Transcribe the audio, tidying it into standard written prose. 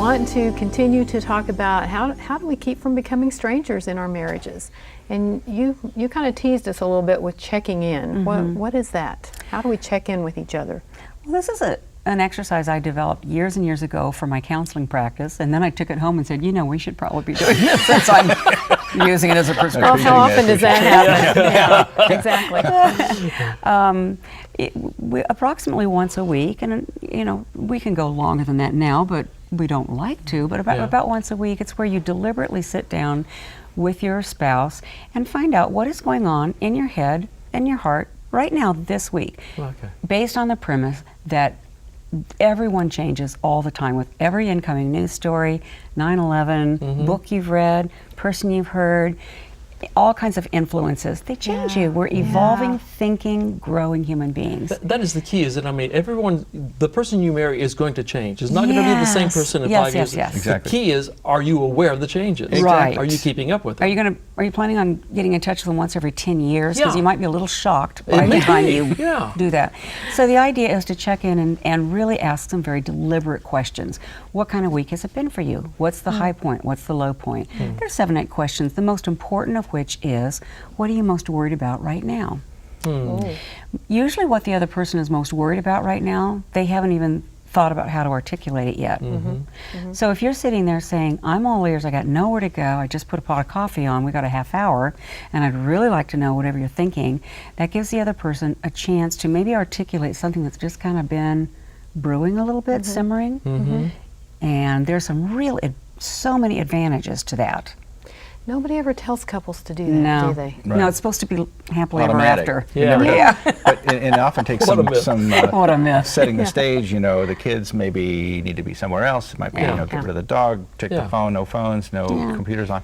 want to continue to talk about how do we keep from becoming strangers in our marriages. And you kind of teased us a little bit with checking in. What is that? How do we check in with each other? Well, this is an exercise I developed years and years ago for my counseling practice, and then I took it home and said, you know, we should probably be doing this since I'm using it as a prescription. Well, how often does that happen? Exactly. Approximately once a week, and you know, we can go longer than that now, but we don't like to, but about once a week. It's where you deliberately sit down with your spouse and find out what is going on in your head and your heart right now this week, based on the premise that everyone changes all the time with every incoming news story, 9/11, book you've read, person you've heard, all kinds of influences. They change you. We're evolving, thinking, growing human beings. That is the key, is that, I mean, the person you marry is going to change. It's not going to be the same person in 5 years. Yes. Exactly. The key is, are you aware of the changes? Right. Are you keeping up with it? Are you planning on getting in touch with them once every 10 years? Because you might be a little shocked by the time you do that. So the idea is to check in and really ask some very deliberate questions. What kind of week has it been for you? What's the high point? What's the low point? There's 7, 8 questions, the most important of which is, what are you most worried about right now? Usually what the other person is most worried about right now, they haven't even thought about how to articulate it yet. So if you're sitting there saying, I'm all ears, I got nowhere to go, I just put a pot of coffee on, we got a half hour, and I'd really like to know whatever you're thinking, that gives the other person a chance to maybe articulate something that's just kind of been brewing a little bit, simmering. And there's so many advantages to that. Nobody ever tells couples to do that, do they? No, it's supposed to be happily ever Automatic. after. But it often takes some what a myth. setting the stage. You know, the kids maybe need to be somewhere else. It might be, you know, get rid of the dog, check the phone, no phones, no computers on.